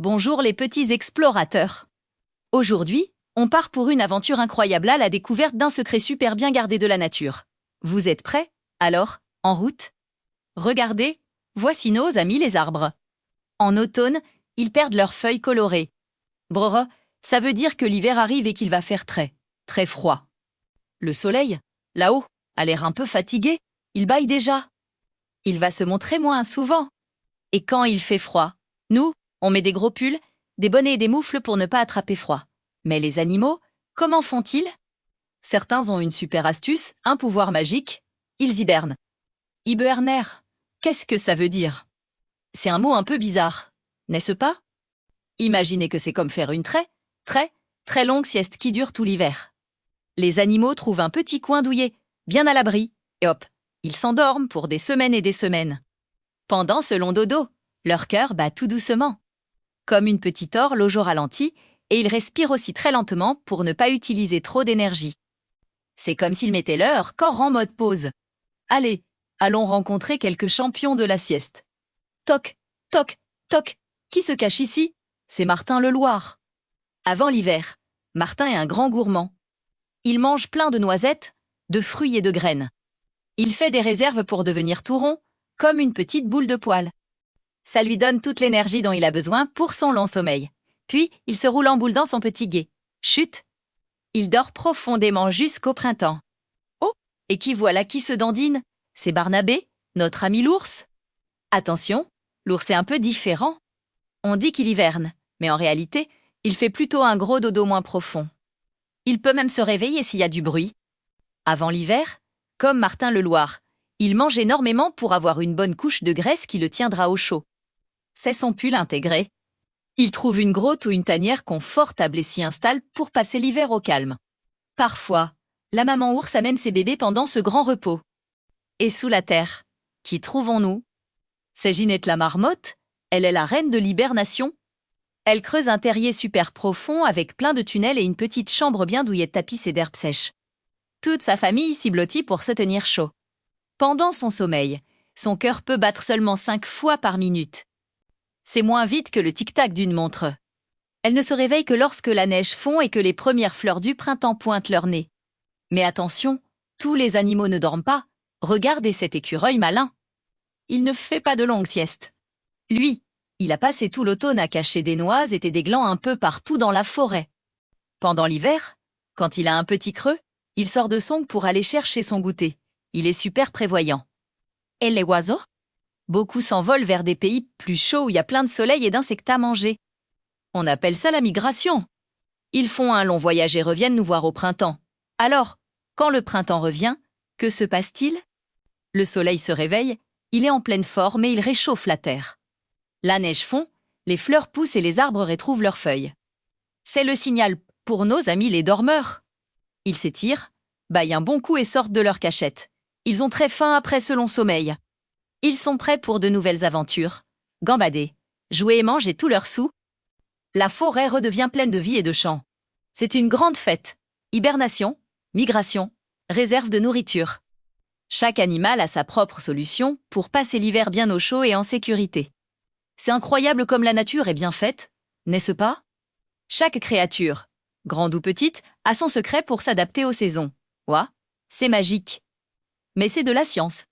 Bonjour les petits explorateurs. Aujourd'hui, on part pour une aventure incroyable à la découverte d'un secret super bien gardé de la nature. Vous êtes prêts? Alors, en route? Regardez, voici nos amis les arbres. En automne, ils perdent leurs feuilles colorées. Brrr, ça veut dire que l'hiver arrive et qu'il va faire très, très froid. Le soleil, là-haut, a l'air un peu fatigué, il bâille déjà. Il va se montrer moins souvent. Et quand il fait froid, nous, on met des gros pulls, des bonnets et des moufles pour ne pas attraper froid. Mais les animaux, comment font-ils? Certains ont une super astuce, un pouvoir magique. Ils hibernent. Hiberner, qu'est-ce que ça veut dire? C'est un mot un peu bizarre, n'est-ce pas? Imaginez que c'est comme faire une très longue sieste qui dure tout l'hiver. Les animaux trouvent un petit coin douillet, bien à l'abri, et hop, ils s'endorment pour des semaines et des semaines. Pendant ce long dodo, leur cœur bat tout doucement. Comme une petite horloge au ralenti, et ils respirent aussi très lentement pour ne pas utiliser trop d'énergie. C'est comme s'ils mettaient leur corps en mode pause. Allez, allons rencontrer quelques champions de la sieste. Toc, toc, toc, qui se cache ici? C'est Martin le Loir. Avant l'hiver, Martin est un grand gourmand. Il mange plein de noisettes, de fruits et de graines. Il fait des réserves pour devenir tout rond, comme une petite boule de poil. Ça lui donne toute l'énergie dont il a besoin pour son long sommeil. Puis, il se roule en boule dans son petit gué. Chut! Il dort profondément jusqu'au printemps. Oh! Et qui voilà qui se dandine? C'est Barnabé, notre ami l'ours. Attention, l'ours est un peu différent. On dit qu'il hiverne, mais en réalité, il fait plutôt un gros dodo moins profond. Il peut même se réveiller s'il y a du bruit. Avant l'hiver, comme Martin le Loir, il mange énormément pour avoir une bonne couche de graisse qui le tiendra au chaud. C'est son pull intégré. Il trouve une grotte ou une tanière confortable et s'y installe pour passer l'hiver au calme. Parfois, la maman ours a même ses bébés pendant ce grand repos. Et sous la terre, qui trouvons-nous? C'est Ginette la marmotte, elle est la reine de l'hibernation. Elle creuse un terrier super profond avec plein de tunnels et une petite chambre bien douillée de tapis et d'herbes sèches. Toute sa famille s'y blottit pour se tenir chaud. Pendant son sommeil, son cœur peut battre seulement 5 fois par minute. C'est moins vite que le tic-tac d'une montre. Elle ne se réveille que lorsque la neige fond et que les premières fleurs du printemps pointent leur nez. Mais attention, tous les animaux ne dorment pas. Regardez cet écureuil malin. Il ne fait pas de longues siestes. Lui, il a passé tout l'automne à cacher des noises et des glands un peu partout dans la forêt. Pendant l'hiver, quand il a un petit creux, il sort de son pour aller chercher son goûter. Il est super prévoyant. Et les oiseaux? Beaucoup s'envolent vers des pays plus chauds où il y a plein de soleil et d'insectes à manger. On appelle ça la migration. Ils font un long voyage et reviennent nous voir au printemps. Alors, quand le printemps revient, que se passe-t-il? Le soleil se réveille, il est en pleine forme et il réchauffe la terre. La neige fond, les fleurs poussent et les arbres retrouvent leurs feuilles. C'est le signal pour nos amis les dormeurs. Ils s'étirent, baillent un bon coup et sortent de leur cachette. Ils ont très faim après ce long sommeil. Ils sont prêts pour de nouvelles aventures. Gambader, jouer et manger tous leurs sous. La forêt redevient pleine de vie et de chants. C'est une grande fête. Hibernation, migration, réserve de nourriture. Chaque animal a sa propre solution pour passer l'hiver bien au chaud et en sécurité. C'est incroyable comme la nature est bien faite, n'est-ce pas? Chaque créature, grande ou petite, a son secret pour s'adapter aux saisons. Ouah, c'est magique. Mais c'est de la science.